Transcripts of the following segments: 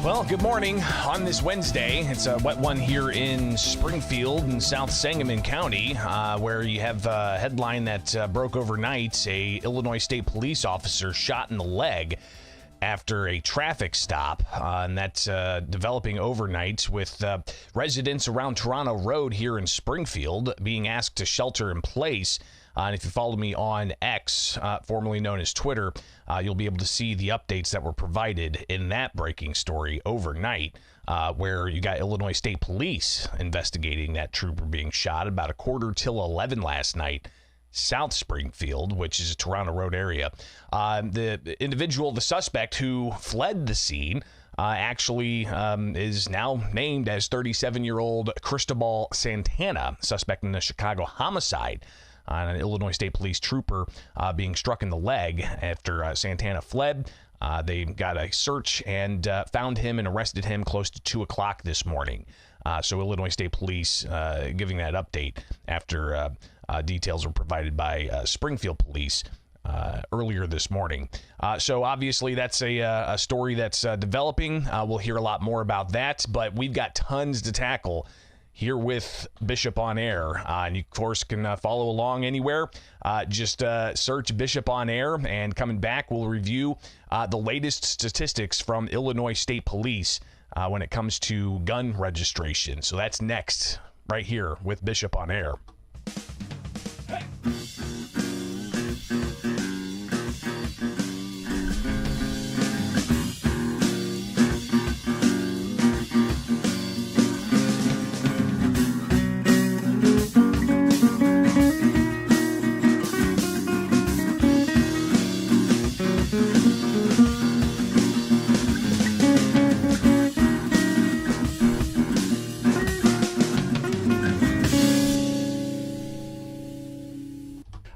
Well, good morning on this Wednesday. It's a wet one here in Springfield in South Sangamon County, where you have a headline that broke overnight. A Illinois State Police officer shot in the leg after a traffic stop, and that's developing overnight with residents around Toronto Road here in Springfield being asked to shelter in place. And if you follow me on X, formerly known as Twitter, you'll be able to see the updates that were provided in that breaking story overnight, where you got Illinois State Police investigating that trooper being shot about 11:45 last night, South Springfield, which is a Toronto Road area. The individual, the suspect who fled the scene, actually is now named as 37-year-old Cristobal Santana, suspect in the Chicago homicide on an Illinois State Police trooper being struck in the leg after Santana fled. They got a search and found him and arrested him close to 2 o'clock this morning. So Illinois State Police giving that update after details were provided by Springfield Police earlier this morning. So obviously that's a story that's developing. We'll hear a lot more about that, but we've got tons to tackle here with Bishop on Air. And you, of course, can follow along anywhere. Just search Bishop on Air, and coming back, we'll review the latest statistics from Illinois State Police when it comes to gun registration. So that's next, right here with Bishop on Air. Hey.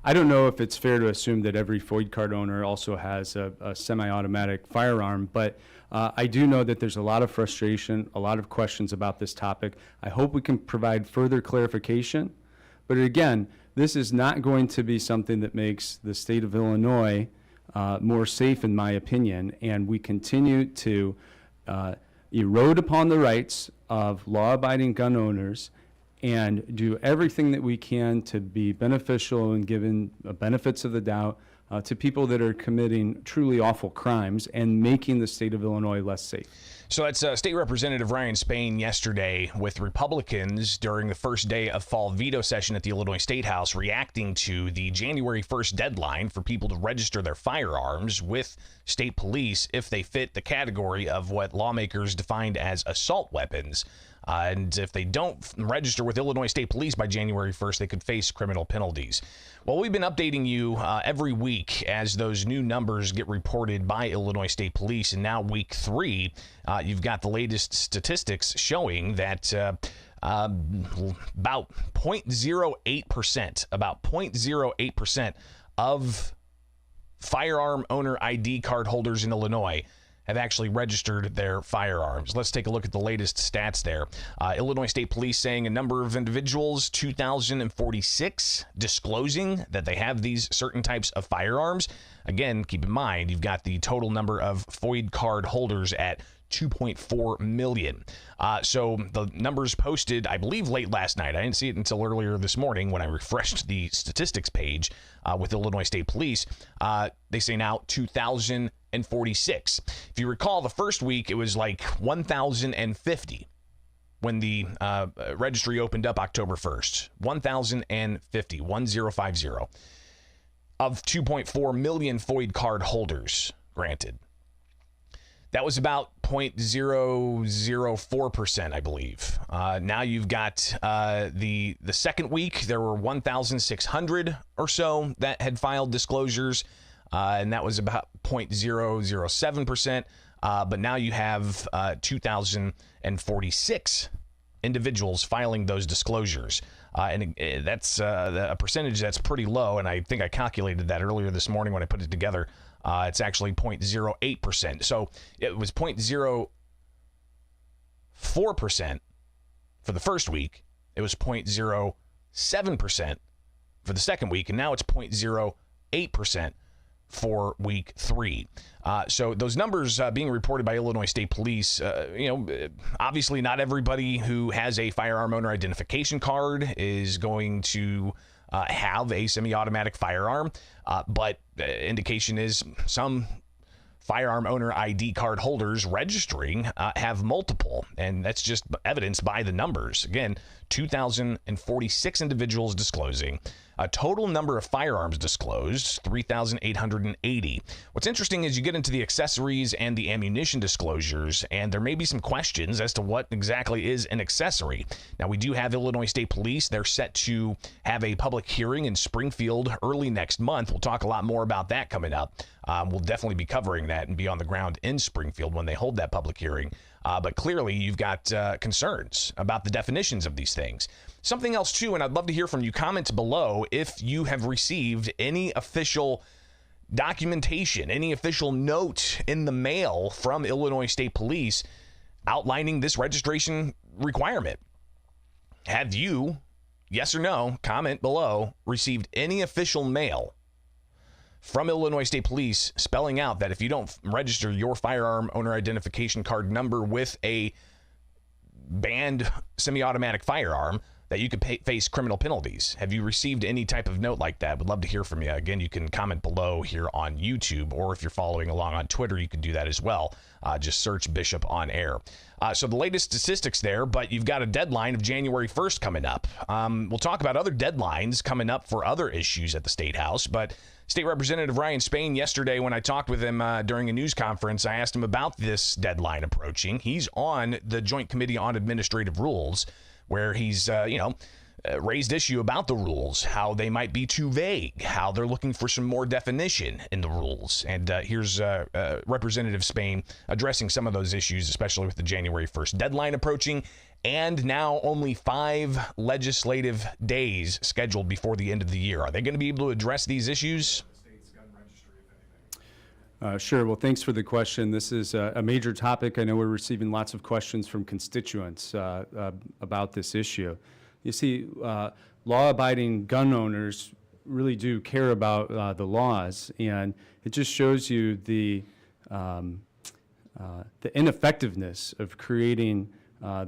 I don't know if it's fair to assume that every FOID card owner also has a semi-automatic firearm, but I do know that there's a lot of frustration, a lot of questions about this topic. I hope we can provide further clarification. But again, this is not going to be something that makes the state of Illinois more safe, in my opinion, and we continue to erode upon the rights of law-abiding gun owners and do everything that we can to be beneficial and giving benefits of the doubt to people that are committing truly awful crimes and making the state of Illinois less safe. So that's State Representative Ryan Spain yesterday with Republicans during the first day of fall veto session at the Illinois State House, reacting to the January 1st deadline for people to register their firearms with state police if they fit the category of what lawmakers defined as assault weapons. And if they don't register with Illinois State Police by January 1st, they could face criminal penalties. Well, we've been updating you every week as those new numbers get reported by Illinois State Police. And now week 3, you've got the latest statistics showing that about 0.08% of firearm owner ID card holders in Illinois have actually registered their firearms. Let's take a look at the latest stats there. Illinois State Police saying a number of individuals, 2,046, disclosing that they have these certain types of firearms. Again, keep in mind, you've got the total number of FOID card holders at 2.4 million. So the numbers posted, I believe, late last night. I didn't see it until earlier this morning when I refreshed the statistics page with Illinois State Police. They say now 2,046. If you recall, the first week, it was like 1,050 when the registry opened up October 1st. 1,050, 1050 of 2.4 million FOID card holders granted. That was about 0.004%, I believe. Now you've got the second week, there were 1,600 or so that had filed disclosures, and that was about 0.007%. But now you have 2,046 individuals filing those disclosures. And that's a percentage that's pretty low, and I think I calculated that earlier this morning when I put it together. It's actually 0.08%. So it was 0.04% for the first week. It was 0.07% for the second week, and now it's 0.08% for week 3. So those numbers being reported by Illinois State Police, obviously not everybody who has a firearm owner identification card is going to have a semi-automatic firearm, but indication is some firearm owner ID card holders registering have multiple, and that's just evidenced by the numbers. Again, 2,046 individuals disclosing. A total number of firearms disclosed, 3,880. What's interesting is you get into the accessories and the ammunition disclosures, and there may be some questions as to what exactly is an accessory. Now, we do have Illinois State Police. They're set to have a public hearing in Springfield early next month. We'll talk a lot more about that coming up. We'll definitely be covering that and be on the ground in Springfield when they hold that public hearing. But clearly, you've got concerns about the definitions of these things. Something else, too, and I'd love to hear from you. Comment below if you have received any official documentation, any official note in the mail from Illinois State Police outlining this registration requirement. Have you, yes or no, comment below, received any official mail from Illinois State Police spelling out that if you don't register your firearm owner identification card number with a banned semi-automatic firearm, that you could face criminal penalties? Have you received any type of note like that? Would love to hear from you. Again, you can comment below here on YouTube, or if you're following along on Twitter, you can do that as well. Just search Bishop on Air. So the latest statistics there, but you've got a deadline of January 1st coming up. We'll talk about other deadlines coming up for other issues at the State House, but State Representative Ryan Spain, yesterday when I talked with him during a news conference, I asked him about this deadline approaching. He's on the Joint Committee on Administrative Rules, where he's, raised issue about the rules, how they might be too vague, how they're looking for some more definition in the rules. And here's Representative Spain addressing some of those issues, especially with the January 1st deadline approaching, and now only 5 legislative days scheduled before the end of the year. Are they going to be able to address these issues? Sure. Well, thanks for the question. This is a major topic. I know we're receiving lots of questions from constituents about this issue. You see, law-abiding gun owners really do care about the laws, and it just shows you the ineffectiveness of creating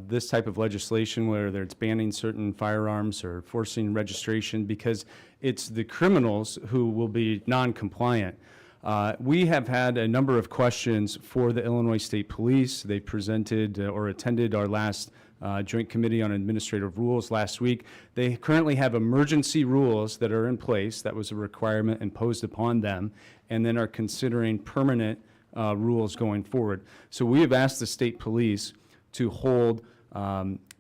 this type of legislation, whether it's banning certain firearms or forcing registration, because it's the criminals who will be non-compliant. We have had a number of questions for the Illinois State Police. They presented or attended our last Joint Committee on Administrative Rules last week. They currently have emergency rules that are in place. That was a requirement imposed upon them, and then are considering permanent rules going forward. So we have asked the state police to hold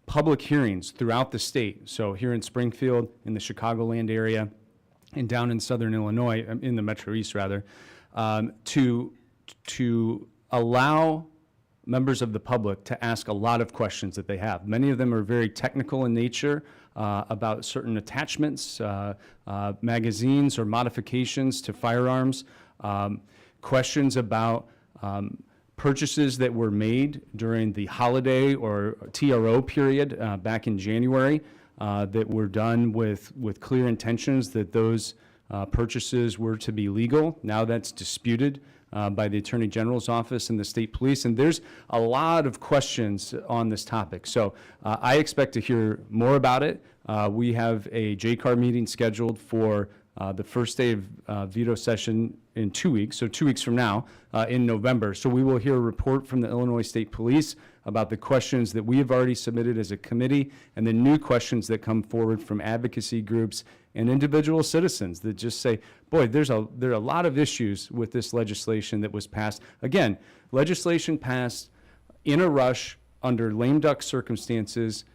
public hearings throughout the state. So here in Springfield, in the Chicagoland area, and down in southern Illinois, in the Metro East rather, to allow members of the public to ask a lot of questions that they have. Many of them are very technical in nature about certain attachments, magazines or modifications to firearms, questions about purchases that were made during the holiday or TRO period back in January that were done with clear intentions that those purchases were to be legal. Now that's disputed by the Attorney General's office and the state police, and there's a lot of questions on this topic. So I expect to hear more about it. We have a JCAR meeting scheduled for the first day of veto session in 2 weeks, so 2 weeks from now in November. So we will hear a report from the Illinois State Police about the questions that we have already submitted as a committee, and the new questions that come forward from advocacy groups and individual citizens that just say, boy, there are a lot of issues with this legislation that was passed. Again, legislation passed in a rush under lame duck circumstances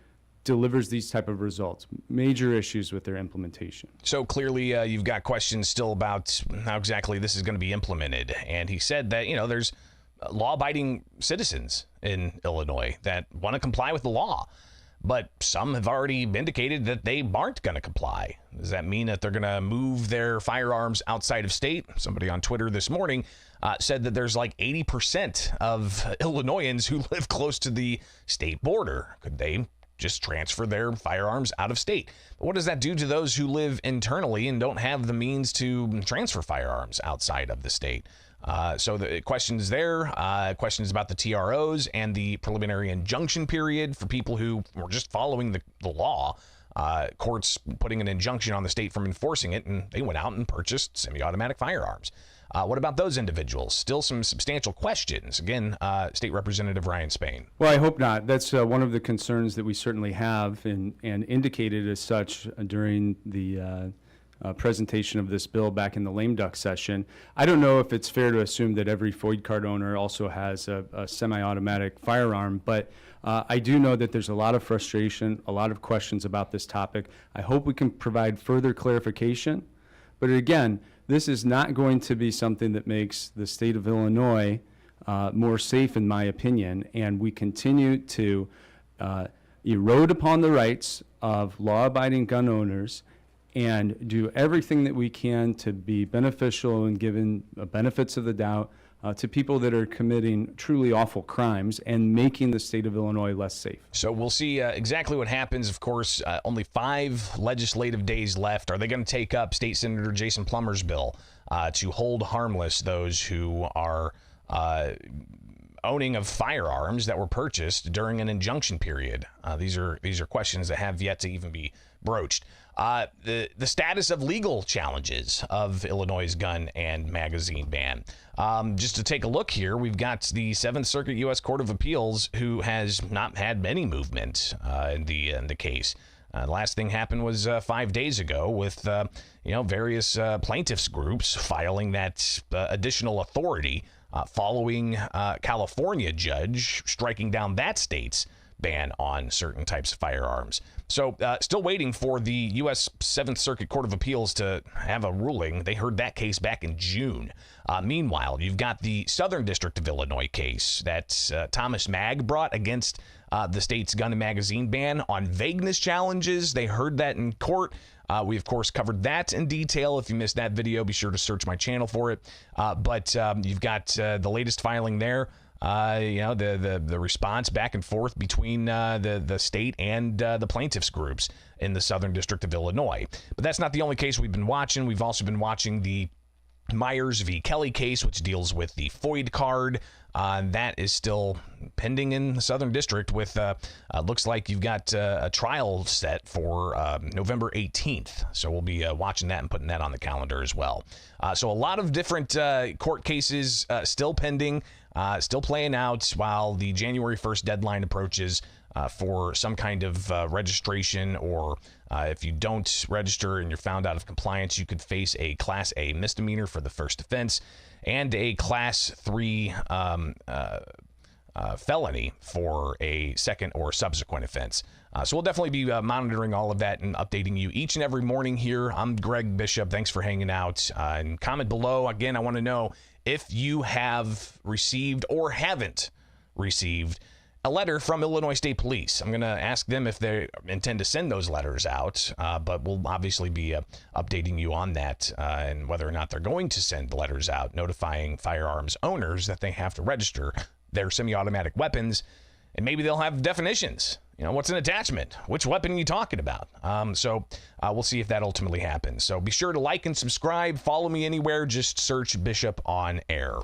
delivers these type of results. Major issues with their implementation. So clearly you've got questions still about how exactly this is going to be implemented. And he said that, there's law-abiding citizens in Illinois that want to comply with the law, but some have already indicated that they aren't going to comply. Does that mean that they're going to move their firearms outside of state? Somebody on Twitter this morning said that there's like 80% of Illinoisans who live close to the state border. Could they just transfer their firearms out of state. But what does that do to those who live internally and don't have the means to transfer firearms outside of the state? So the questions there, questions about the TROs and the preliminary injunction period for people who were just following the law. Courts putting an injunction on the state from enforcing it, and they went out and purchased semi-automatic firearms. What about those individuals? Still some substantial questions. Again, State Representative Ryan Spain. Well, I hope not. That's one of the concerns that we certainly have, and indicated as such during the presentation of this bill back in the lame duck session. I don't know if it's fair to assume that every FOID card owner also has a semi-automatic firearm, but I do know that there's a lot of frustration, a lot of questions about this topic. I hope we can provide further clarification. But again, this is not going to be something that makes the state of Illinois more safe, in my opinion, and we continue to erode upon the rights of law-abiding gun owners and do everything that we can to be beneficial and giving benefits of the doubt to people that are committing truly awful crimes and making the state of Illinois less safe. So we'll see exactly what happens. Of course, only 5 legislative days left. Are they going to take up State Senator Jason Plummer's bill to hold harmless those who are owning of firearms that were purchased during an injunction period? These are questions that have yet to even be broached. The status of legal challenges of Illinois' gun and magazine ban. Just to take a look here, we've got the 7th Circuit U.S. Court of Appeals, who has not had any movement in the case. The last thing happened was 5 days ago with various plaintiffs groups filing that additional authority following California judge striking down that state's ban on certain types of firearms. So still waiting for the U.S. 7th Circuit Court of Appeals to have a ruling. They heard that case back in June. Meanwhile, you've got the Southern District of Illinois case that Thomas Mag brought against the state's gun and magazine ban on vagueness challenges. They heard that in court. We, of course, covered that in detail. If you missed that video, be sure to search my channel for it. But you've got the latest filing there. The response back and forth between the state and the plaintiffs groups in the Southern District of Illinois. But that's not the only case we've been watching. We've also been watching the Myers v. Kelly case, which deals with the FOID card. That is still pending in the Southern District with, looks like you've got a trial set for November 18th. So we'll be watching that and putting that on the calendar as well. So a lot of different court cases still pending, still playing out while the January 1st deadline approaches for some kind of registration, or if you don't register and you're found out of compliance, you could face a Class A misdemeanor for the first offense and a Class 3 felony for a second or subsequent offense. So we'll definitely be monitoring all of that and updating you each and every morning here. I'm Greg Bishop. Thanks for hanging out. And comment below. Again, I want to know if you have received or haven't received a letter from Illinois State Police. I'm going to ask them if they intend to send those letters out, but we'll obviously be updating you on that and whether or not they're going to send letters out notifying firearms owners that they have to register their semi-automatic weapons, and maybe they'll have definitions. What's an attachment? Which weapon are you talking about? So we'll see if that ultimately happens. So be sure to like and subscribe. Follow me anywhere. Just search Bishop on Air.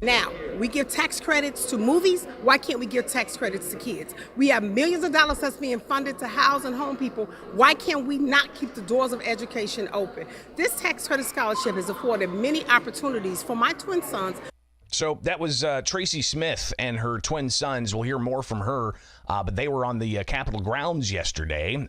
Now, we give tax credits to movies. Why can't we give tax credits to kids? We have millions of dollars that's being funded to house and home people. Why can't we not keep the doors of education open? This tax credit scholarship has afforded many opportunities for my twin sons. So that was Tracy Smith and her twin sons. We'll hear more from her, but they were on the Capitol grounds yesterday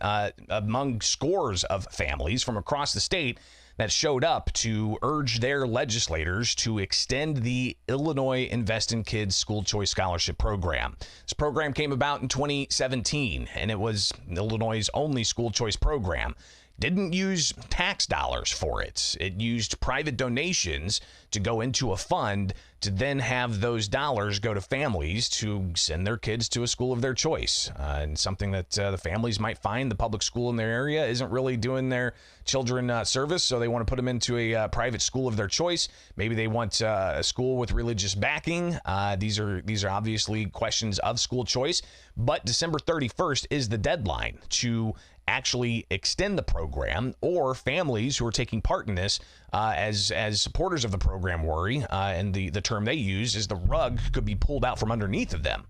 among scores of families from across the state that showed up to urge their legislators to extend the Illinois Invest in Kids School Choice Scholarship Program. This program came about in 2017, and it was Illinois' only school choice program. Didn't use tax dollars for it. It used private donations to go into a fund to then have those dollars go to families to send their kids to a school of their choice. And something that the families might find the public school in their area isn't really doing their children service, so they want to put them into a private school of their choice. Maybe they want a school with religious backing. These are obviously questions of school choice, but December 31st is the deadline to actually extend the program, or families who are taking part in this as supporters of the program worry, and the term they use is the rug could be pulled out from underneath of them.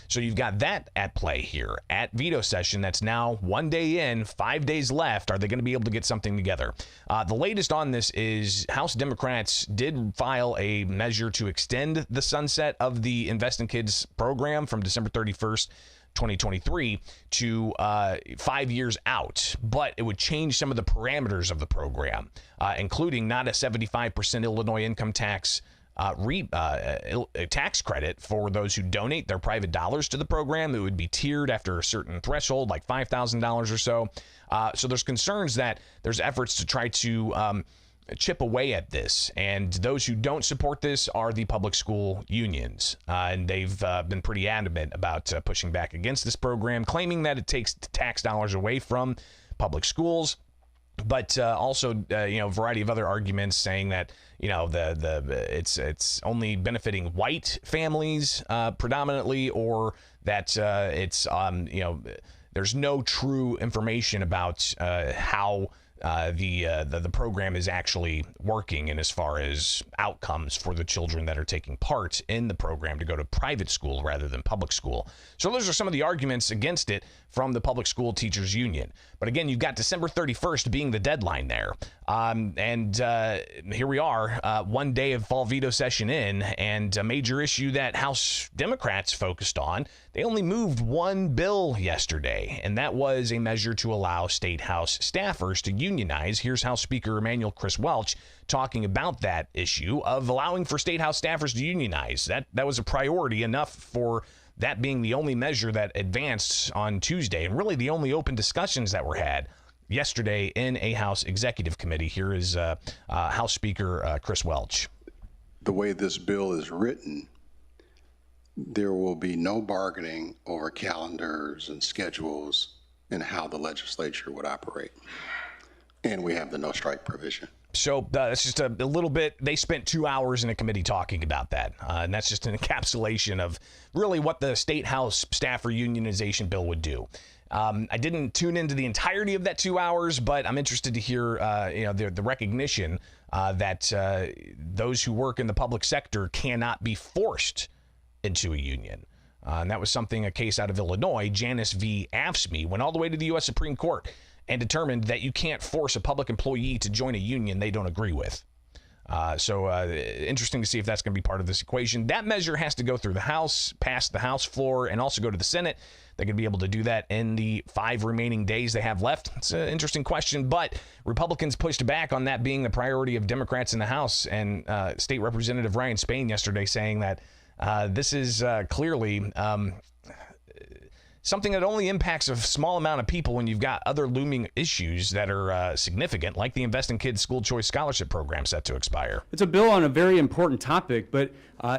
So you've got that at play here at veto session. That's now 1 day in, 5 days left. Are they going to be able to get something together? The latest on this is House Democrats did file a measure to extend the sunset of the Invest in Kids program from December 31st, 2023 to 5 years out, but it would change some of the parameters of the program, including not a 75% Illinois income tax tax credit for those who donate their private dollars to the program. It would be tiered after a certain threshold, like $5,000 or so. So there's concerns that there's efforts to try to chip away at this, and those who don't support this are the public school unions, and they've been pretty adamant about pushing back against this program, claiming that it takes tax dollars away from public schools, but also a variety of other arguments saying that it's only benefiting white families predominantly, or that there's no true information about how the program is actually working, and as far as outcomes for the children that are taking part in the program to go to private school rather than public school. So those are some of the arguments against it from the Public School Teachers Union. But again, you've got December 31st being the deadline there. And here we are, 1 day of fall veto session in, and a major issue that House Democrats focused on. They only moved one bill yesterday, and that was a measure to allow state house staffers to unionize. Here's House Speaker Emanuel Chris Welch talking about that issue of allowing for state house staffers to unionize. That was a priority enough for that being the only measure that advanced on Tuesday, and really the only open discussions that were had yesterday in a House Executive Committee. Here is House Speaker Chris Welch. The way this bill is written, there will be no bargaining over calendars and schedules and how the legislature would operate. And we have the no strike provision. So that's just a little bit. They spent 2 hours in a committee talking about that. And that's just an encapsulation of really what the State House staffer unionization bill would do. I didn't tune into the entirety of that 2 hours, but I'm interested to hear the recognition that those who work in the public sector cannot be forced into a union. And that was a case out of Illinois. Janice v. AFSCME went all the way to the U.S. Supreme Court and determined that you can't force a public employee to join a union they don't agree with. So interesting to see if that's going to be part of this equation. That measure has to go through the House, pass the House floor, and also go to the Senate. They could be able to do that in the 5 remaining days they have left. It's an interesting question, but Republicans pushed back on that being the priority of Democrats in the House, and State Representative Ryan Spain yesterday saying that this is clearly something that only impacts a small amount of people when you've got other looming issues that are significant, like the Invest in Kids School Choice Scholarship Program set to expire. It's a bill on a very important topic, but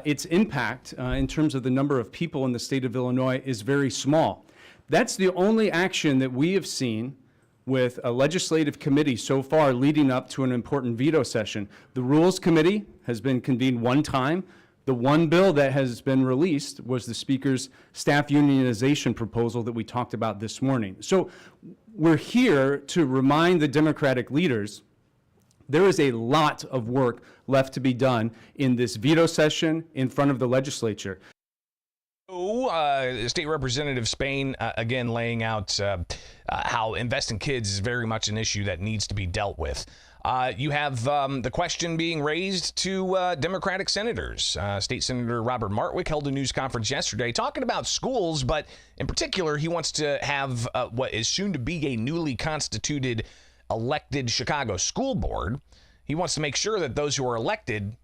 its impact in terms of the number of people in the state of Illinois is very small. That's the only action that we have seen with a legislative committee so far leading up to an important veto session. The Rules Committee has been convened one time. The one bill that has been released was the Speaker's staff unionization proposal that we talked about this morning. So we're here to remind the Democratic leaders there is a lot of work left to be done in this veto session in front of the legislature. State Representative Spain, again, laying out how Invest in Kids is very much an issue that needs to be dealt with. You have the question being raised to Democratic senators. State Senator Robert Martwick held a news conference yesterday talking about schools, but in particular, he wants to have what is soon to be a newly constituted elected Chicago school board. He wants to make sure that those who are elected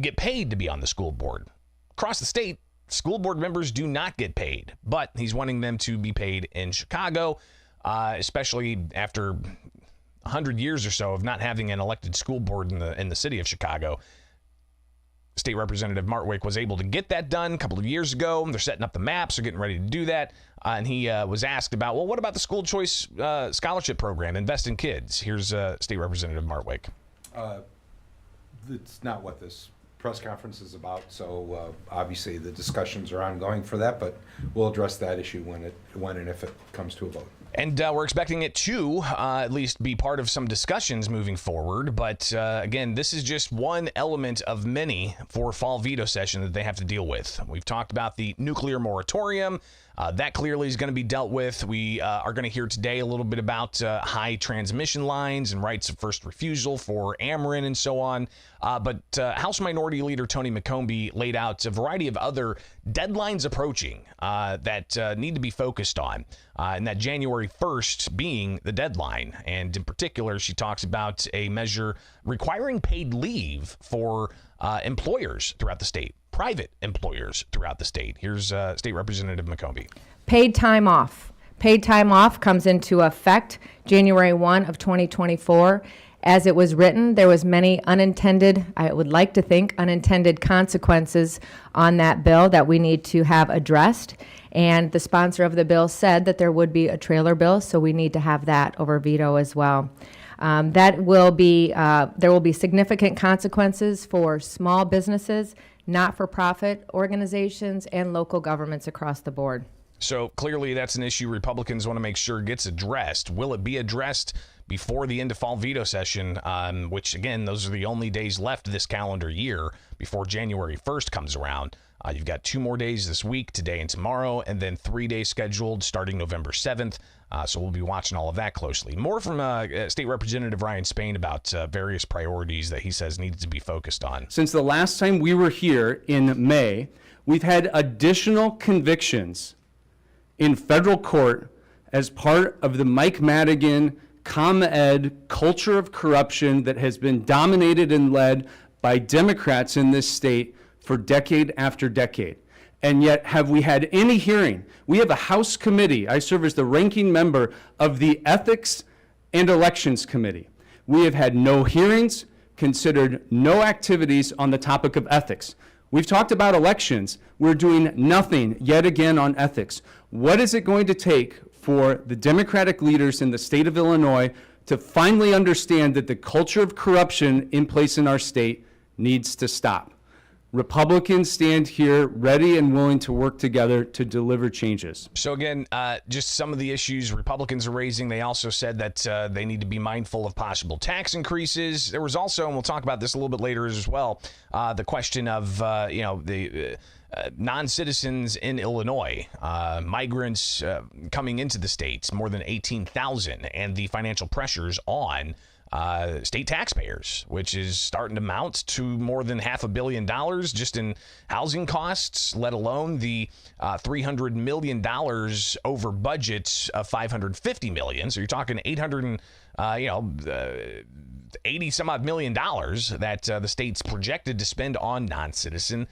get paid to be on the school board. Across the state, school board members do not get paid, but he's wanting them to be paid in Chicago, especially after 100 years or so of not having an elected school board in the city of Chicago. State Representative Martwick was able to get that done a couple of years ago. They're setting up the maps. They're getting ready to do that. And he was asked about, well, what about the school choice scholarship program, Invest in Kids? Here's State Representative Martwick. It's not what this press conference is about, so obviously the discussions are ongoing for that, but we'll address that issue when and if it comes to a vote. And we're expecting it to at least be part of some discussions moving forward. But again, this is just one element of many for fall veto session that they have to deal with. We've talked about the nuclear moratorium. That clearly is going to be dealt with. We are going to hear today a little bit about high transmission lines and rights of first refusal for Ameren and so on. But House Minority Leader Tony McCombie laid out a variety of other deadlines approaching that need to be focused on, and that January 1st being the deadline. And in particular, she talks about a measure requiring paid leave for employers throughout the state. Private employers throughout the state. Here's State Representative McCombie. Paid time off. Paid time off comes into effect January 1 of 2024. As it was written, there was many unintended, I would like to think, unintended consequences on that bill that we need to have addressed. And the sponsor of the bill said that there would be a trailer bill, so we need to have that over veto as well. There will be significant consequences for small businesses, not-for-profit organizations, and local governments across the board. So clearly that's an issue Republicans want to make sure gets addressed. Will it be addressed before the end of fall veto session, which, again, those are the only days left this calendar year before January 1st comes around? You've got 2 more days this week, today and tomorrow, and then 3 days scheduled starting November 7th. So we'll be watching all of that closely. More from State Representative Ryan Spain about various priorities that he says needs to be focused on. Since the last time we were here in May, we've had additional convictions in federal court as part of the Mike Madigan ComEd culture of corruption that has been dominated and led by Democrats in this state for decade after decade. And yet, have we had any hearing? We have a House committee. I serve as the ranking member of the Ethics and Elections Committee. We have had no hearings, considered no activities on the topic of ethics. We've talked about elections. We're doing nothing yet again on ethics. What is it going to take for the Democratic leaders in the state of Illinois to finally understand that the culture of corruption in place in our state needs to stop? Republicans stand here ready and willing to work together to deliver changes. So again, just some of the issues Republicans are raising. They also said that they need to be mindful of possible tax increases. There was also, and we'll talk about this a little bit later as well, the question of the non-citizens in Illinois, migrants coming into the states, more than 18,000, and the financial pressures on state taxpayers, which is starting to mount to more than $500 million just in housing costs, let alone the $300 million over budget of $550 million. So you're talking 80 some odd million dollars that the state's projected to spend on non-citizen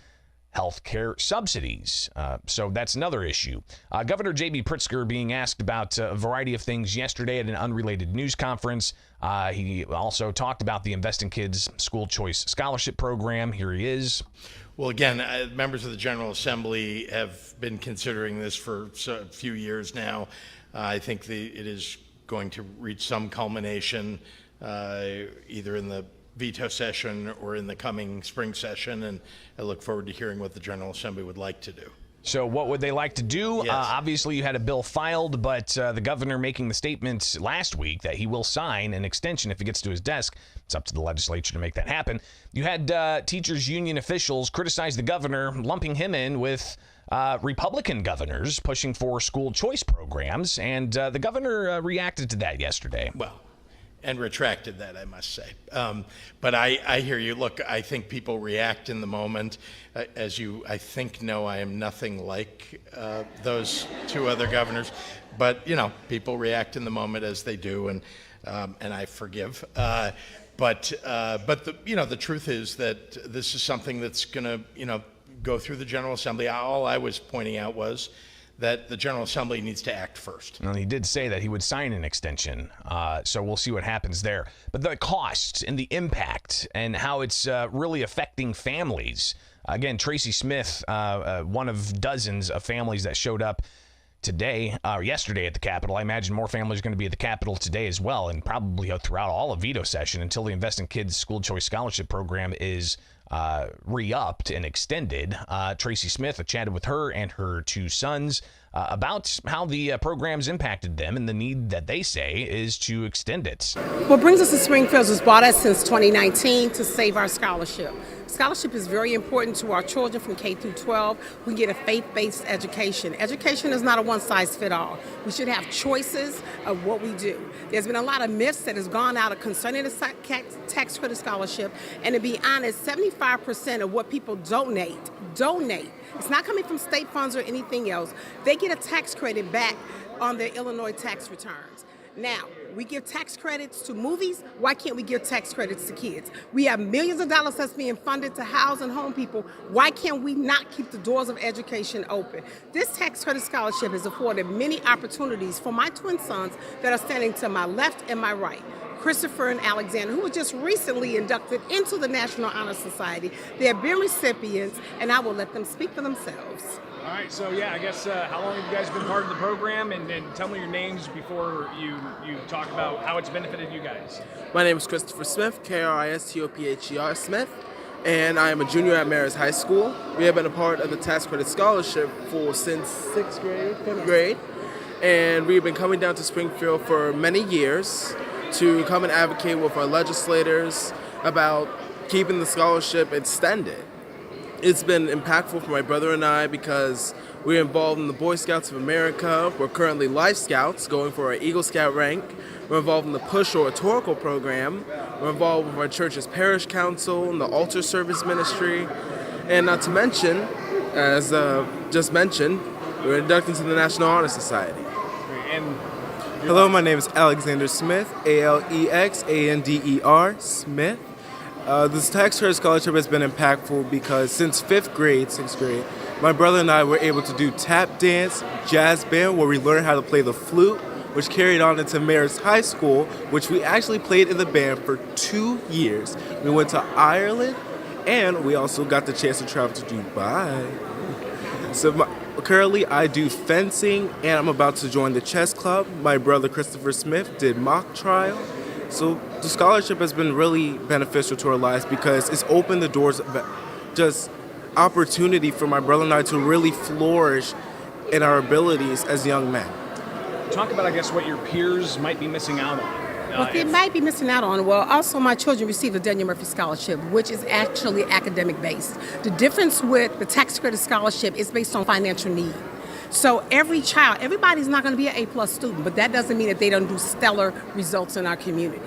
health care subsidies. So that's another issue. Governor J.B. Pritzker being asked about a variety of things yesterday at an unrelated news conference. He also talked about the Invest in Kids school choice scholarship program. Here he is. Well, again, members of the General Assembly have been considering this for a few years now. I think it is going to reach some culmination either in the veto session or in the coming spring session, and I look forward to hearing what the General Assembly would like to do. So what would they like to do? Yes. Obviously, you had a bill filed, but the governor making the statement last week that he will sign an extension if it gets to his desk. It's up to the legislature to make that happen. You had teachers union officials criticize the governor, lumping him in with Republican governors pushing for school choice programs, and the governor reacted to that yesterday. Well, and retracted that, I must say. But I hear you. Look, I think people react in the moment. As you, I think, know, I am nothing like those two other governors. But, you know, people react in the moment as they do, and I forgive. But the truth is that this is something that's going to, go through the General Assembly. All I was pointing out was that the General Assembly needs to act first. And he did say that he would sign an extension, so we'll see what happens there. But the costs and the impact and how it's really affecting families. Again, Tracy Smith, one of dozens of families that showed up yesterday at the Capitol. I imagine more families are going to be at the Capitol today as well, and probably throughout all of Veto session until the Invest in Kids School Choice Scholarship Program is re-upped and extended. Tracy Smith, I chatted with her and her two sons about how the program's impacted them and the need that they say is to extend it. What brings us to Springfield has brought us since 2019 to save our scholarship. Scholarship is very important to our children from K through 12. We get a faith-based education. Education is not a one-size-fits-all. We should have choices of what we do. There's been a lot of myths that has gone out concerning the tax credit scholarship, and to be honest, 75% of what people donate. It's not coming from state funds or anything else. They get a tax credit back on their Illinois tax returns. Now, we give tax credits to movies. Why can't we give tax credits to kids? We have millions of dollars that's being funded to house and home people. Why can't we not keep the doors of education open? This tax credit scholarship has afforded many opportunities for my twin sons that are standing to my left and my right. Christopher and Alexander, who were just recently inducted into the National Honor Society. They have been recipients, and I will let them speak for themselves. All right, so I guess how long have you guys been part of the program? And then tell me your names before you talk about how it's benefited you guys. My name is Christopher Smith, Kristopher Smith, and I am a junior at Marist High School. We have been a part of the tax credit scholarship since 6th grade, 5th grade, and we've been coming down to Springfield for many years to come and advocate with our legislators about keeping the scholarship extended. It's been impactful for my brother and I because we're involved in the Boy Scouts of America. We're currently Life Scouts going for our Eagle Scout rank. We're involved in the Push Oratorical program. We're involved with our church's parish council and the altar service ministry. And not to mention, as just mentioned, we're inducted into the National Honor Society. And hello, my name is Alexander Smith, Alexander Smith. This tax credit scholarship has been impactful because since 6th grade, my brother and I were able to do tap dance, jazz band, where we learned how to play the flute, which carried on into Marist High School, which we actually played in the band for 2 years. We went to Ireland, and we also got the chance to travel to Dubai. So currently I do fencing, and I'm about to join the chess club. My brother Christopher Smith did mock trial. So the scholarship has been really beneficial to our lives because it's opened the doors of just opportunity for my brother and I to really flourish in our abilities as young men. talk about, I guess, what your peers might be missing out on. What they might be missing out on, well, also my children received a Daniel Murphy Scholarship, which is actually academic based. The difference with the tax credit scholarship is based on financial need. So everybody's not going to be an A+ student, but that doesn't mean that they don't do stellar results in our community.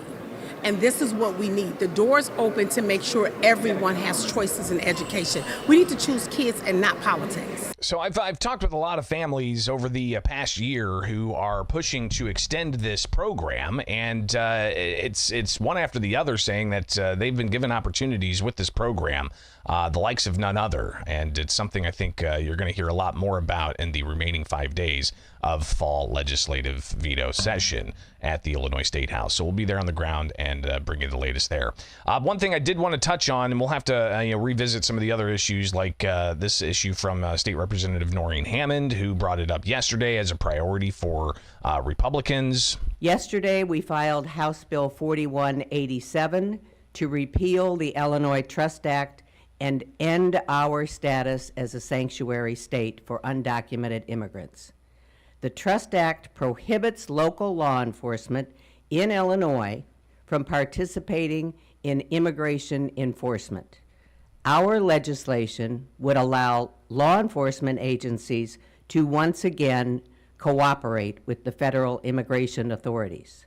And this is what we need. The doors open to make sure everyone has choices in education. We need to choose kids and not politics. So I've talked with a lot of families over the past year who are pushing to extend this program, and it's one after the other saying that they've been given opportunities with this program, the likes of none other. And it's something I think you're going to hear a lot more about in the remaining 5 days of fall legislative veto session at the Illinois State House. So we'll be there on the ground and bring you the latest there. One thing I did want to touch on, and we'll have to revisit some of the other issues, like this issue from State Representative Noreen Hammond, who brought it up yesterday as a priority for Republicans. Yesterday, we filed House Bill 4187 to repeal the Illinois Trust Act and end our status as a sanctuary state for undocumented immigrants. The Trust Act prohibits local law enforcement in Illinois from participating in immigration enforcement. Our legislation would allow law enforcement agencies to once again cooperate with the federal immigration authorities.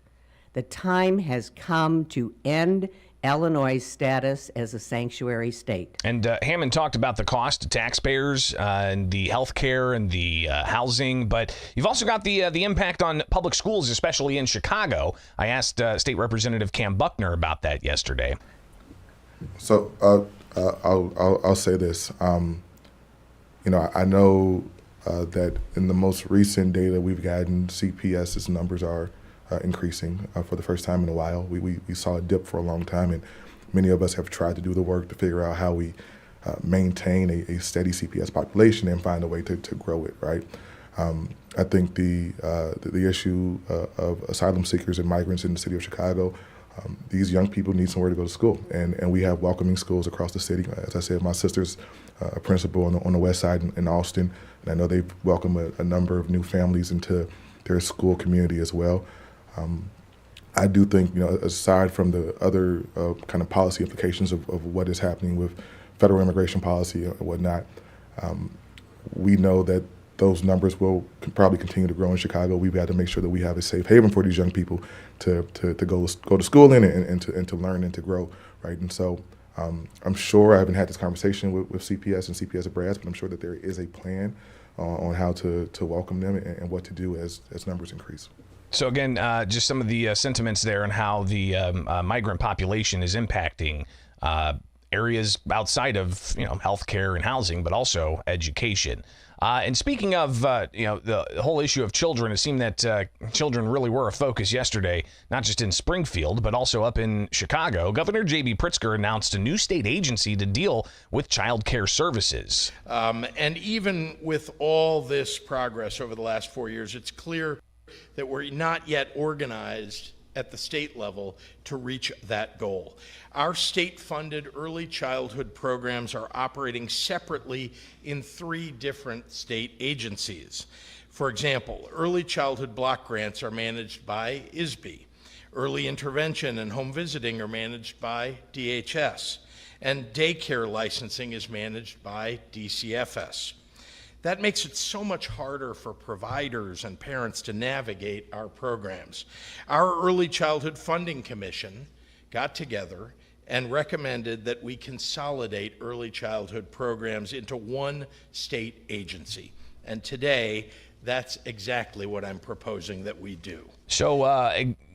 The time has come to end Illinois' status as a sanctuary state. And Hammond talked about the cost to taxpayers and the health care and the housing, but you've also got the impact on public schools, especially in Chicago. I asked State Representative Cam Buckner about that yesterday. So I'll say this. I know that in the most recent data we've gotten, CPS's numbers are increasing for the first time in a while. We saw a dip for a long time, and many of us have tried to do the work to figure out how we maintain a steady CPS population and find a way to grow it, right? I think the issue of asylum seekers and migrants in the city of Chicago, these young people need somewhere to go to school, and we have welcoming schools across the city. As I said, my sister's a principal on the west side in Austin, and I know they've welcomed a number of new families into their school community as well. I do think, aside from the other kind of policy implications of what is happening with federal immigration policy and whatnot, we know that those numbers will probably continue to grow in Chicago. We've got to make sure that we have a safe haven for these young people to go to school in and to learn and to grow, right? And so I'm sure, I haven't had this conversation with CPS and CPS brass, but I'm sure that there is a plan on how to welcome them and what to do as numbers increase. So again, just some of the sentiments there and how the migrant population is impacting areas outside of healthcare and housing, but also education. And speaking of the whole issue of children, it seemed that children really were a focus yesterday, not just in Springfield, but also up in Chicago. Governor J.B. Pritzker announced a new state agency to deal with child care services. And even with all this progress over the last 4 years, it's clear that we're not yet organized at the state level to reach that goal. Our state-funded early childhood programs are operating separately in 3 different state agencies. For example, early childhood block grants are managed by ISB. Early intervention and home visiting are managed by DHS. And daycare licensing is managed by DCFS. That makes it so much harder for providers and parents to navigate our programs. Our Early Childhood Funding Commission got together and recommended that we consolidate early childhood programs into one state agency. And today, that's exactly what I'm proposing that we do. So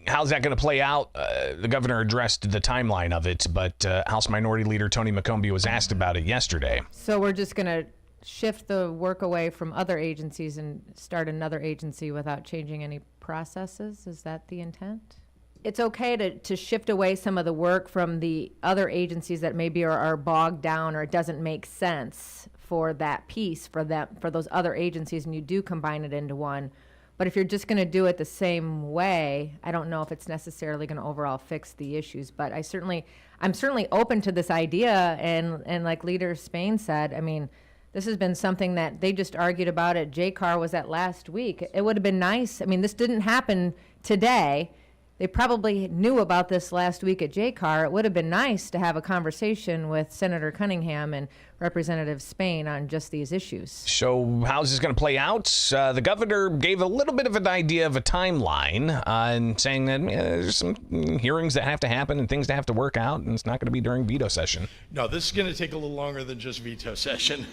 how's that going to play out? The governor addressed the timeline of it, but House Minority Leader Tony McCombie was asked about it yesterday. So we're just going to shift the work away from other agencies and start another agency without changing any processes? Is that the intent? It's okay to shift away some of the work from the other agencies that maybe are bogged down, or it doesn't make sense for that piece for those other agencies, and you do combine it into one. But if you're just going to do it the same way, I don't know if it's necessarily going to overall fix the issues. But I'm certainly open to this idea, and like Leader Spain said, I mean, this has been something that they just argued about at JCAR, was that last week. It would have been nice. I mean, this didn't happen today. They probably knew about this last week at JCAR. It would have been nice to have a conversation with Senator Cunningham and Representative Spain on just these issues. So how's this going to play out? The governor gave a little bit of an idea of a timeline and saying that there's some hearings that have to happen and things that have to work out, and it's not going to be during veto session. No, this is going to take a little longer than just veto session.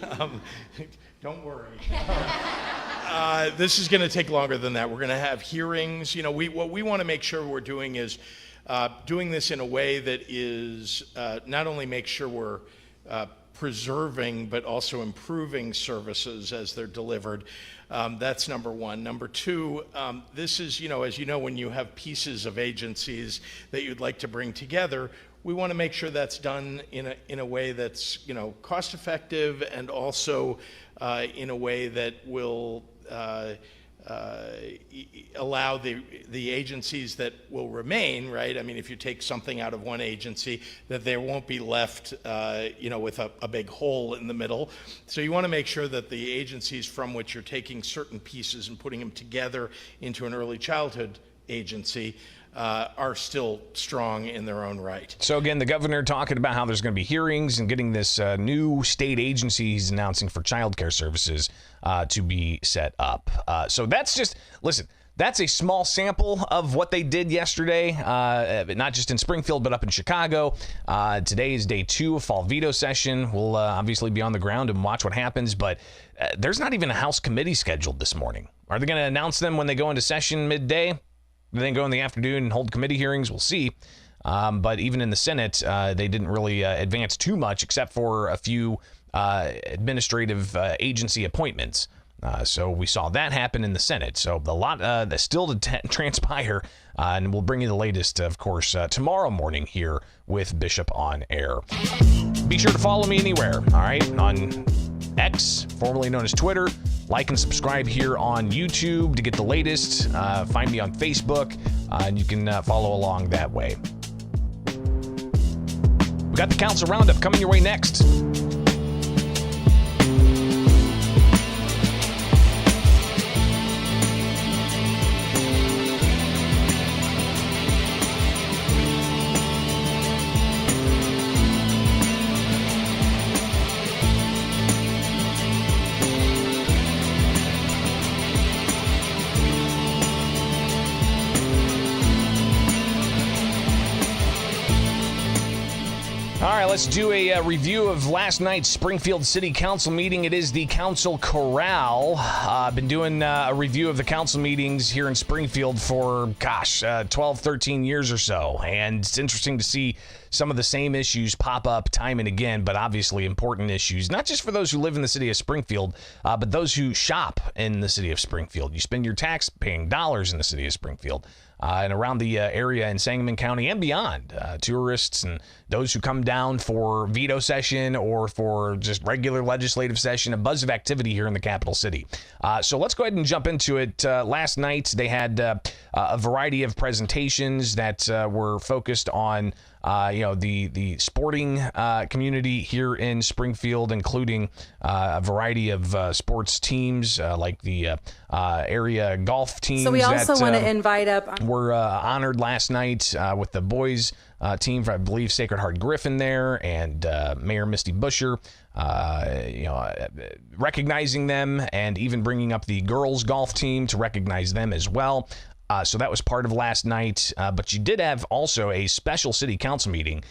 Don't worry. This is going to take longer than that. We're going to have hearings. What we want to make sure we're doing is doing this in a way that is not only make sure we're preserving but also improving services as they're delivered. That's number one. Number two, this is, as you know, when you have pieces of agencies that you'd like to bring together, we want to make sure that's done in a way that's, cost effective, and also in a way that will allow the agencies that will remain, right? I mean, if you take something out of one agency, that there won't be left, with a big hole in the middle. So you want to make sure that the agencies from which you're taking certain pieces and putting them together into an early childhood agency are still strong in their own right. So again, the governor talking about how there's going to be hearings and getting this new state agency he's announcing for child care services to be set up. So that's just, listen, that's a small sample of what they did yesterday, not just in Springfield, but up in Chicago. Today is day 2 of fall veto session. We'll obviously be on the ground and watch what happens, but there's not even a House committee scheduled this morning. Are they going to announce them when they go into session midday? Then go in the afternoon and hold committee hearings? We'll see. But even in the Senate, they didn't really advance too much except for a few administrative agency appointments. So we saw that happen in the Senate. So a lot that's still to transpire, and we'll bring you the latest, of course, tomorrow morning here with Bishop on Air. Be sure to follow me anywhere, all right, on X, formerly known as Twitter. Like and subscribe here on YouTube to get the latest. Find me on Facebook, and you can follow along that way. We got the Council Roundup coming your way next. All right, let's do a review of last night's Springfield City Council meeting. It is the Council Corral. I've been doing a review of the council meetings here in Springfield for, 12, 13 years or so. And it's interesting to see some of the same issues pop up time and again, but obviously important issues, not just for those who live in the city of Springfield, but those who shop in the city of Springfield. You spend your tax-paying dollars in the city of Springfield. And around the area in Sangamon County and beyond, tourists and those who come down for veto session or for just regular legislative session, a buzz of activity here in the capital city. So let's go ahead and jump into it. Last night, they had a variety of presentations that were focused on the sporting community here in Springfield, including a variety of sports teams like the area golf teams. So we also want to invite up. Were honored last night with the boys team for, I believe, Sacred Heart Griffin there, and Mayor Misty Busher, recognizing them, and even bringing up the girls golf team to recognize them as well. So that was part of last night, but you did have also a special city council meeting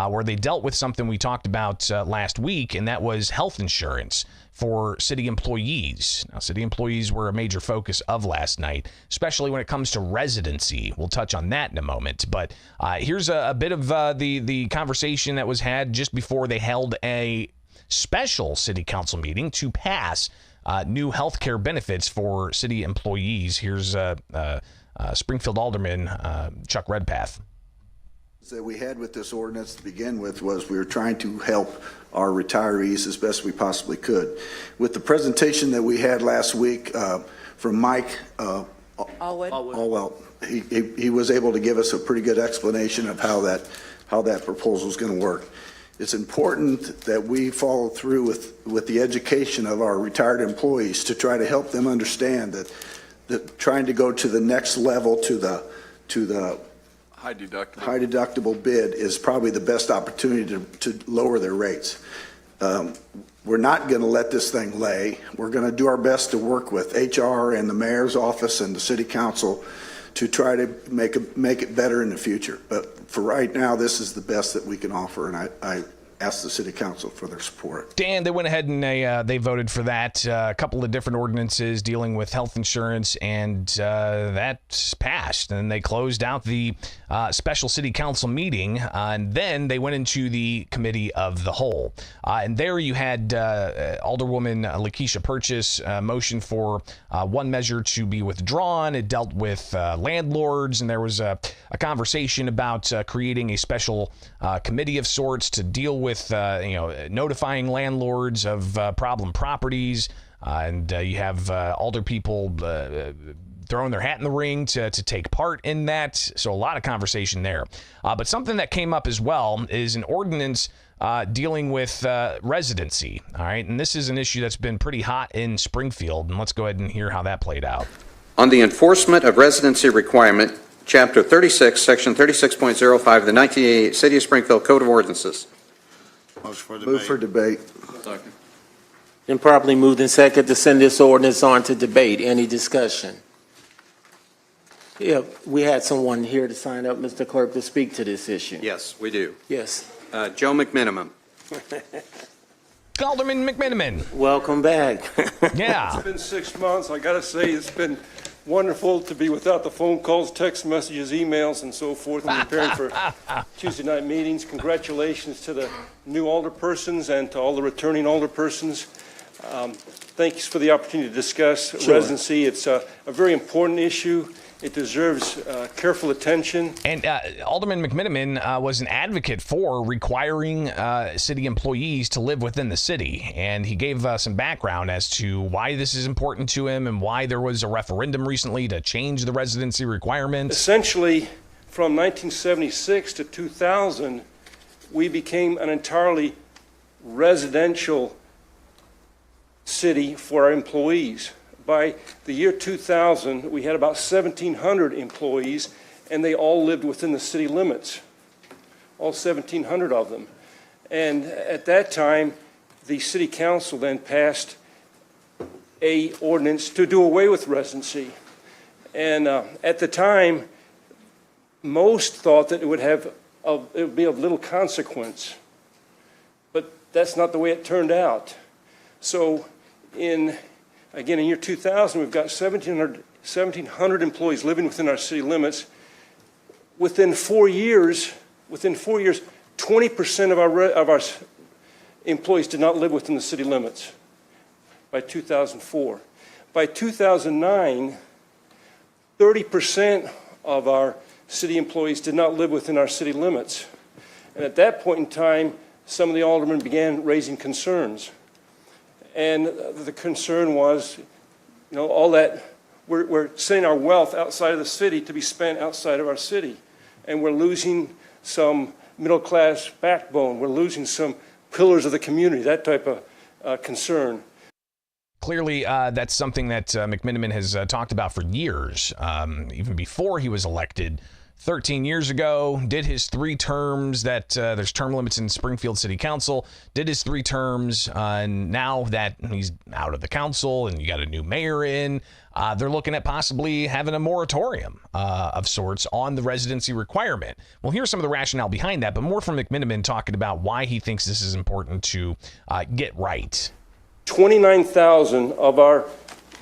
where they dealt with something we talked about last week, and that was health insurance for city employees. Now, city employees were a major focus of last night, especially when it comes to residency. We'll touch on that in a moment, but here's a bit of the conversation that was had just before they held a special city council meeting to pass new health care benefits for city employees. Here's Springfield Alderman Chuck Redpath. That we had with this ordinance to begin with was we were trying to help our retirees as best we possibly could. With the presentation that we had last week from Mike Allwell, he was able to give us a pretty good explanation of how that proposal is going to work. It's important that we follow through with the education of our retired employees to try to help them understand that trying to go to the next level to the high deductible bid is probably the best opportunity to lower their rates. We're not going to let this thing lay. We're going to do our best to work with HR and the mayor's office and the city council to try to make it better in the future. But for right now, this is the best that we can offer, and I ask the city council for their support. Dan, they went ahead and they voted for that. A couple of different ordinances dealing with health insurance, and that passed. And they closed out the special city council meeting, and then they went into the committee of the whole. And there you had Alderwoman Lakeisha Purchase motion for one measure to be withdrawn. It dealt with landlords, and there was a conversation about creating a special committee of sorts to deal with notifying landlords of problem properties, and you have alder people throwing their hat in the ring to take part in that. So a lot of conversation there. But something that came up as well is an ordinance dealing with residency. All right, and this is an issue that's been pretty hot in Springfield, and let's go ahead and hear how that played out. On the enforcement of residency requirement, Chapter 36, Section 36.05 of the 1988 City of Springfield Code of Ordinances. Move for debate. Second. Been properly moved and second to send this ordinance on to debate. Any discussion? Yeah, we had someone here to sign up, Mr. Clerk, to speak to this issue. Yes, we do. Yes. Joe McMiniman. Alderman McMiniman. Welcome back. Yeah. It's been 6 months. I got to say, it's been wonderful to be without the phone calls, text messages, emails, and so forth, and preparing for Tuesday night meetings. Congratulations to the new alderpersons and to all the returning alderpersons. Thanks for the opportunity to discuss residency. It's a very important issue. It deserves careful attention. And Alderman McMiniman was an advocate for requiring city employees to live within the city. And he gave some background as to why this is important to him and why there was a referendum recently to change the residency requirements. Essentially, from 1976 to 2000, we became an entirely residential city for our employees. By the year 2000, we had about 1,700 employees, and they all lived within the city limits, all 1,700 of them. And at that time, the city council then passed a ordinance to do away with residency. And at the time, most thought that it would be of little consequence. But that's not the way it turned out. So Again, in year 2000, we've got 1,700 employees living within our city limits. Within 4 years, 20% of our employees did not live within the city limits by 2004. By 2009, 30% of our city employees did not live within our city limits. And at that point in time, some of the aldermen began raising concerns. And the concern was, all that, we're sending our wealth outside of the city to be spent outside of our city. And we're losing some middle-class backbone. We're losing some pillars of the community, that type of concern. Clearly, that's something that McMiniman has talked about for years, even before he was elected. 13 years ago, did his 3 terms that there's term limits in Springfield City Council, did his 3 terms, and now that he's out of the council and you got a new mayor in, they're looking at possibly having a moratorium of sorts on the residency requirement. We'll hear some of the rationale behind that, but more from McMiniman talking about why he thinks this is important to get right. 29,000 of our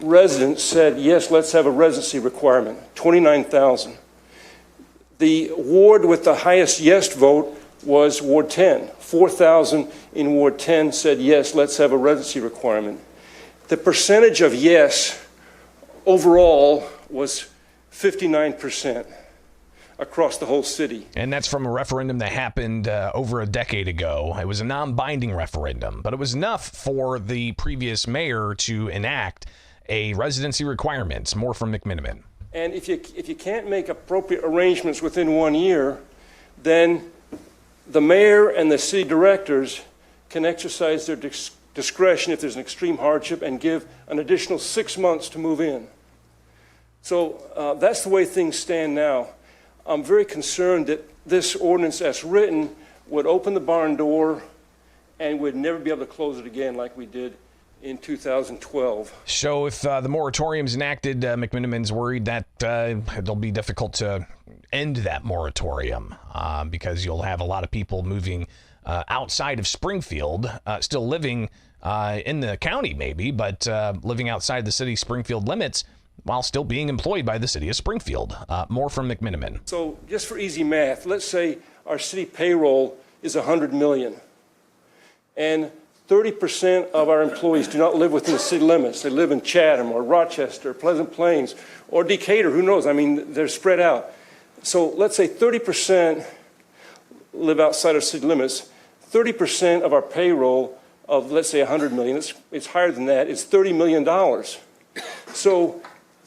residents said, yes, let's have a residency requirement. 29,000. The ward with the highest yes vote was Ward 10. 4,000 in Ward 10 said, yes, let's have a residency requirement. The percentage of yes overall was 59% across the whole city. And that's from a referendum that happened over a decade ago. It was a non-binding referendum, but it was enough for the previous mayor to enact a residency requirement. More from McMiniman. And if you can't make appropriate arrangements within 1 year, then the mayor and the city directors can exercise their discretion if there's an extreme hardship and give an additional 6 months to move in. So that's the way things stand now. I'm very concerned that this ordinance as written would open the barn door and we'd never be able to close it again like we did in 2012. So if the moratorium's enacted, McMiniman's worried that it'll be difficult to end that moratorium because you'll have a lot of people moving outside of Springfield, still living in the county maybe, but living outside the city Springfield limits while still being employed by the city of Springfield. More from McMiniman. So just for easy math, let's say our city payroll is $100 million. And 30% of our employees do not live within the city limits. They live in Chatham or Rochester, Pleasant Plains, or Decatur, who knows? I mean, they're spread out. So let's say 30% live outside our city limits. 30% of our payroll of, let's say, $100 million, it's higher than that, it's $30 million. So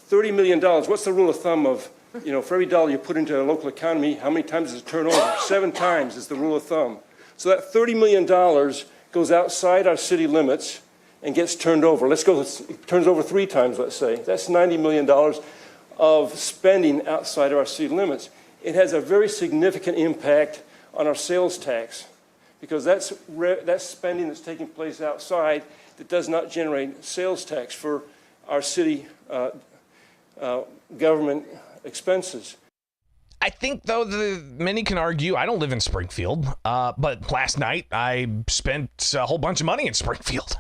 $30 million, what's the rule of thumb of, for every dollar you put into a local economy, how many times does it turn over? 7 times is the rule of thumb. So that $30 million goes outside our city limits and gets turned over. It turns over 3 times, let's say. That's $90 million of spending outside of our city limits. It has a very significant impact on our sales tax because that's spending that's taking place outside that does not generate sales tax for our city government expenses. I think, though, many can argue, I don't live in Springfield, but last night I spent a whole bunch of money in Springfield.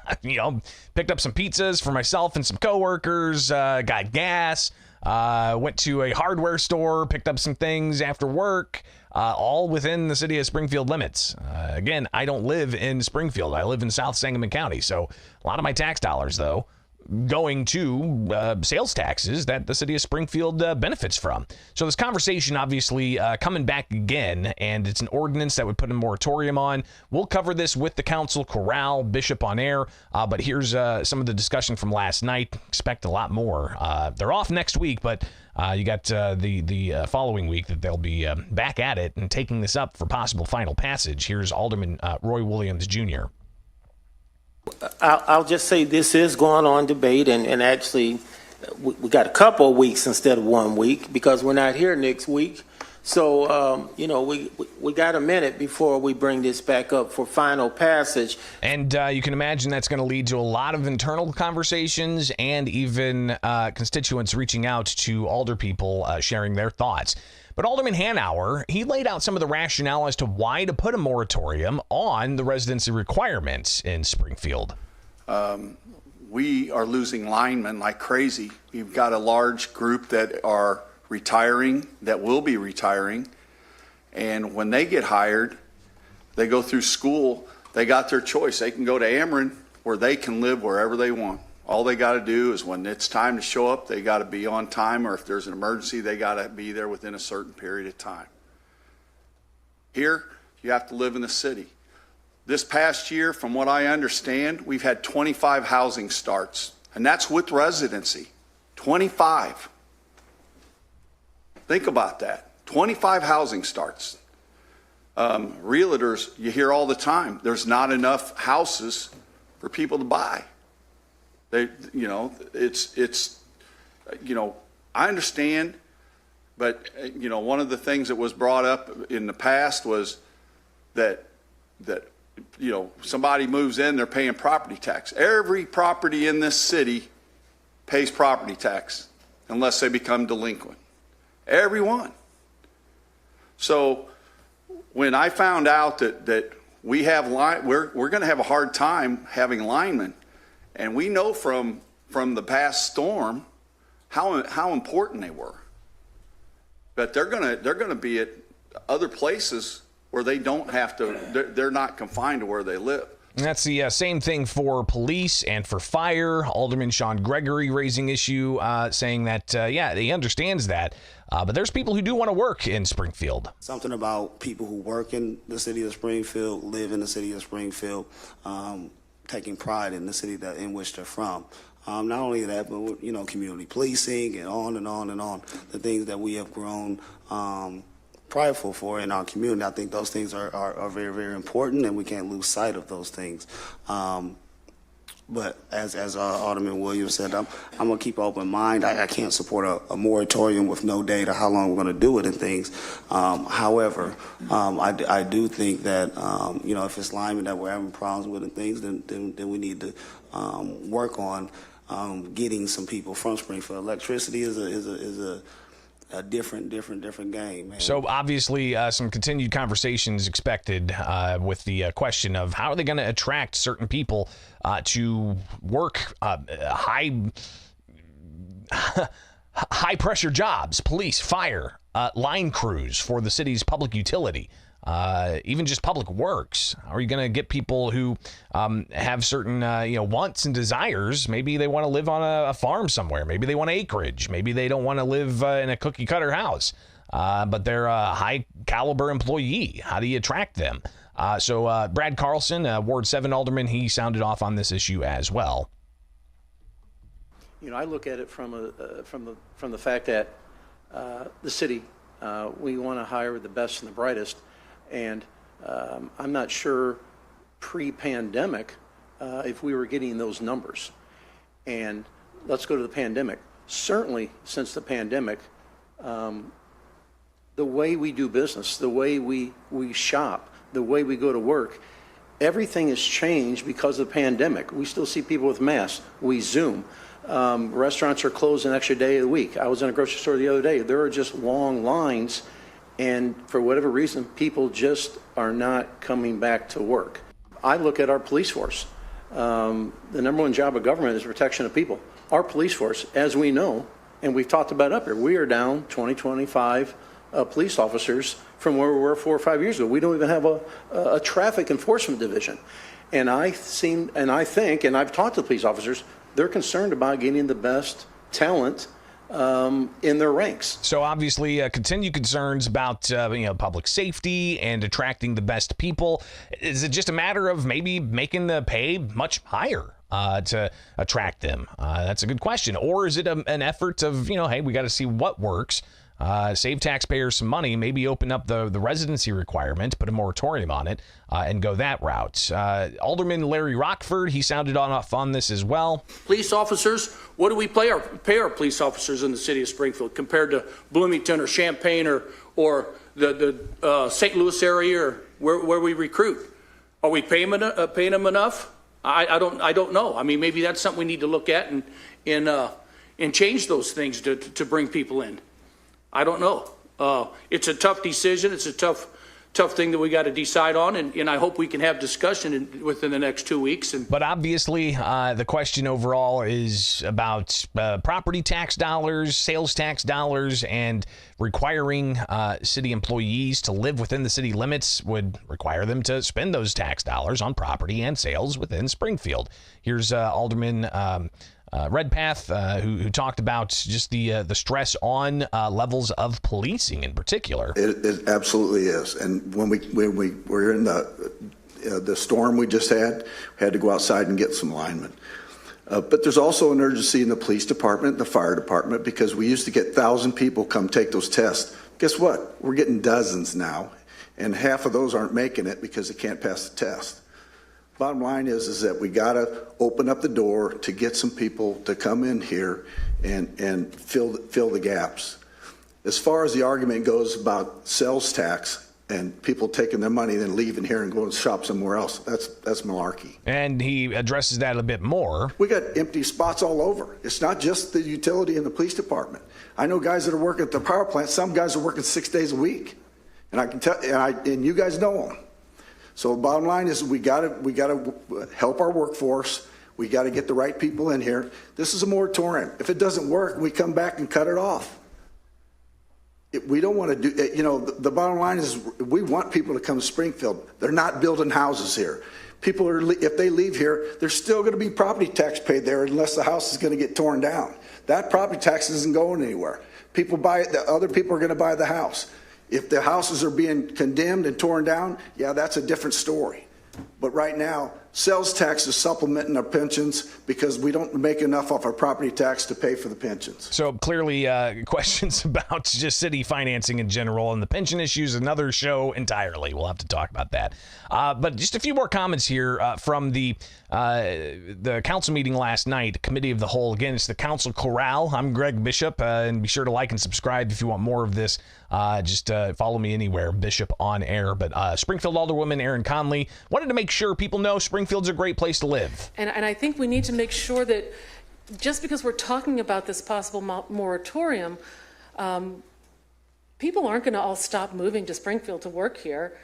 Picked up some pizzas for myself and some coworkers, got gas, went to a hardware store, picked up some things after work, all within the city of Springfield limits. Again, I don't live in Springfield. I live in South Sangamon County, so a lot of my tax dollars, though, going to sales taxes that the city of Springfield benefits from. So this conversation obviously coming back again, and it's an ordinance that would put a moratorium on. We'll cover this with the council, Corral, Bishop on air, but here's some of the discussion from last night. Expect a lot more. They're off next week, but you got the following week that they'll be back at it and taking this up for possible final passage. Here's Alderman Roy Williams Jr. I'll just say this is going on debate, and actually we got a couple of weeks instead of 1 week because we're not here next week. So, we got a minute before we bring this back up for final passage. And you can imagine that's going to lead to a lot of internal conversations and even constituents reaching out to alder people sharing their thoughts. But Alderman Hanauer, he laid out some of the rationale as to why to put a moratorium on the residency requirements in Springfield. We are losing linemen like crazy. We've got a large group that are retiring, that will be retiring. And when they get hired, they go through school, they got their choice. They can go to Ameren where they can live wherever they want. All they got to do is when it's time to show up, they got to be on time, or if there's an emergency, they got to be there within a certain period of time. Here, you have to live in the city. This past year, from what I understand, we've had 25 housing starts, and that's with residency. 25. Think about that. 25 housing starts. Realtors, you hear all the time, there's not enough houses for people to buy. I understand, but one of the things that was brought up in the past was that somebody moves in, they're paying property tax. Every property in this city pays property tax unless they become delinquent. Everyone. So when I found out that we have we're going to have a hard time having linemen. And we know from the past storm how important they were. But they're gonna be at other places where they don't have to. They're not confined to where they live. And that's the same thing for police and for fire. Alderman Sean Gregory raising issue, saying that he understands that, but there's people who do want to work in Springfield. Something about people who work in the city of Springfield, live in the city of Springfield. Taking pride in the city in which they're from. Not only that, but community policing and on and on and on. The things that we have grown prideful for in our community. I think those things are very, very important, and we can't lose sight of those things. But as Alderman Williams said, I'm going to keep an open mind. I can't support a moratorium with no date or how long we're going to do it and things. However, I do think that, if it's linemen that we're having problems with and things, then we need to work on getting some people from Springfield. Electricity is a different game, man. So obviously some continued conversations expected with the question of how are they going to attract certain people to work high pressure jobs, police, fire, line crews for the city's public utility. Even just public works. Are you going to get people who have certain wants and desires? Maybe they want to live on a farm somewhere. Maybe they want acreage. Maybe they don't want to live in a cookie cutter house. But they're a high caliber employee. How do you attract them? So Brad Carlson, Ward 7 Alderman, he sounded off on this issue as well. I look at it from the fact that the city, we want to hire the best and the brightest. And I'm not sure pre-pandemic if we were getting those numbers. And let's go to the pandemic. Certainly since the pandemic, the way we do business, the way we shop, the way we go to work everything has changed because of the pandemic. We still see people with masks. We Zoom. Restaurants are closed an extra day of the week. I was in a grocery store the other day. There are just long lines, and for whatever reason, people just are not coming back to work. I look at our police force. The number one job of government is protection of people. Our police force, as we know, and we've talked about up here, we are down 25 police officers from where we were 4 or 5 years ago. We don't even have a traffic enforcement division. And I think, and I've talked to police officers, they're concerned about getting the best talent in their ranks. So obviously, continued concerns about public safety and attracting the best people. Is it just a matter of maybe making the pay much higher to attract them? That's a good question. Or is it an effort of, hey, we got to see what works, save taxpayers some money, maybe open up the residency requirement, put a moratorium on it, and go that route. Alderman Larry Rockford, he sounded off on this as well. Police officers, what do we pay our police officers in the city of Springfield compared to Bloomington or Champaign or the St. Louis area or where we recruit? Are we paying them enough? I don't know. I mean, maybe that's something we need to look at and change those things to bring people in. I don't know. It's a tough decision. It's a tough thing that we got to decide on, and I hope we can have discussion within the next 2 weeks. But obviously, the question overall is about property tax dollars, sales tax dollars, and requiring city employees to live within the city limits would require them to spend those tax dollars on property and sales within Springfield. Here's Alderman Redpath, who talked about just the stress on levels of policing in particular. It absolutely is. And when we were in the storm we just had to go outside and get some linemen. But there's also an urgency in the police department, the fire department, because we used to get 1,000 people come take those tests. Guess what? We're getting dozens now, and half of those aren't making it because they can't pass the test. Bottom line is that we got to open up the door to get some people to come in here and fill the gaps. As far as the argument goes about sales tax and people taking their money and then leaving here and going to shop somewhere else, that's malarkey. And he addresses that a bit more. We got empty spots all over. It's not just the utility and the police department. I know guys that are working at the power plant. Some guys are working 6 days a week, and I can tell, and you guys know them. So the bottom line is we got to help our workforce. We got to get the right people in here. This is a moratorium. If it doesn't work, we come back and cut it off. We don't want to do, the bottom line is we want people to come to Springfield. They're not building houses here. People are, if they leave here, there's still going to be property tax paid there unless the house is going to get torn down. That property tax isn't going anywhere. People buy it, the other people are going to buy the house. If the houses are being condemned and torn down, yeah, that's a different story. But right now, sales tax is supplementing our pensions because we don't make enough off our property tax to pay for the pensions. So clearly questions about just city financing in general, and the pension issue is another show entirely. We'll have to talk about that. But just a few more comments here from the council meeting last night, Committee of the Whole. Again, it's the Council Corral. I'm Greg Bishop, and be sure to like and subscribe if you want more of this. Just follow me anywhere, Bishop on Air. But Springfield Alderwoman Erin Conley wanted to make sure people know Springfield's a great place to live. And I think we need to make sure that just because we're talking about this possible moratorium, people aren't going to all stop moving to Springfield to work here.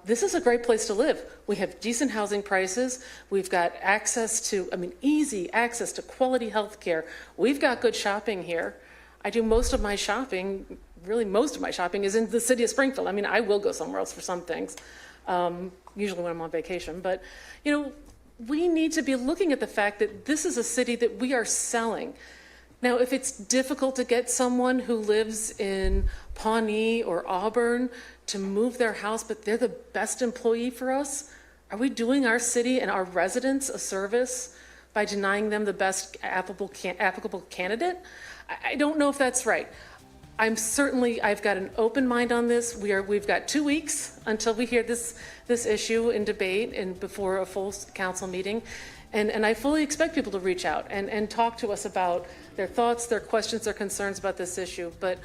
This is a great place to live. We have decent housing prices. We've got access to, easy access to quality health care. We've got good shopping here. I do most of my shopping is in the city of Springfield. I will go somewhere else for some things, usually when I'm on vacation. But, we need to be looking at the fact that this is a city that we are selling. Now, if it's difficult to get someone who lives in Pawnee or Auburn to move their house, but they're the best employee for us, are we doing our city and our residents a service by denying them the best applicable candidate? I don't know if that's right. I've got an open mind on this. We've got 2 weeks until we hear this issue in debate and before a full council meeting. And I fully expect people to reach out and talk to us about their thoughts, their questions, their concerns about this issue. But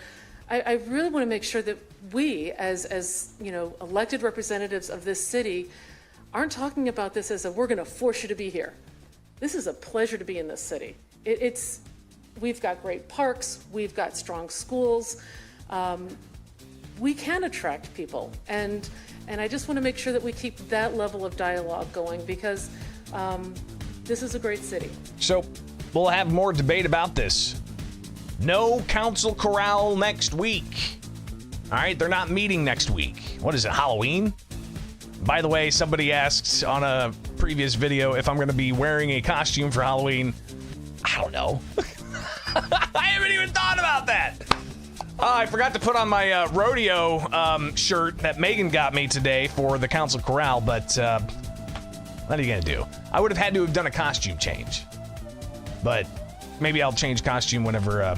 I really want to make sure that we, as elected representatives of this city, aren't talking about this as a we're going to force you to be here. This is a pleasure to be in this city. We've got great parks, we've got strong schools. We can attract people, and I just want to make sure that we keep that level of dialogue going, because this is a great city. So we'll have more debate about this. No council corral next week. All right, they're not meeting next week. What is it, Halloween? By the way, somebody asked on a previous video if I'm going to be wearing a costume for Halloween. I don't know. I haven't even thought about that. I forgot to put on my rodeo shirt that Megan got me today for the council corral, but what are you going to do? I would have had to have done a costume change. But maybe I'll change costume whenever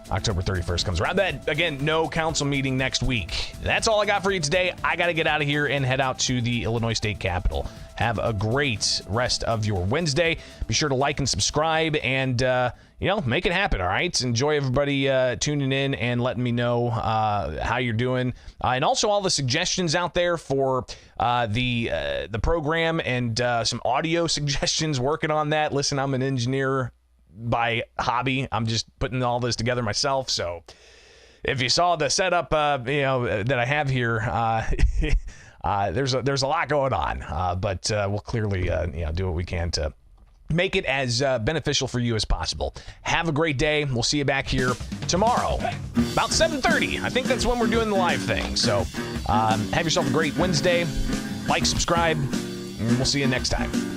October 31st comes around. That, again, no council meeting next week. That's all I got for you today. I got to get out of here and head out to the Illinois State Capitol. Have a great rest of your Wednesday. Be sure to like and subscribe and, make it happen, all right? Enjoy everybody tuning in and letting me know how you're doing. And also all the suggestions out there for the program and some audio suggestions, working on that. Listen, I'm an engineer by hobby. I'm just putting all this together myself. So if you saw the setup, that I have here, there's a lot going on, but we'll clearly, do what we can to make it as beneficial for you as possible. Have a great day. We'll see you back here tomorrow, about 7:30. I think that's when we're doing the live thing. So have yourself a great Wednesday. Like, subscribe, and we'll see you next time.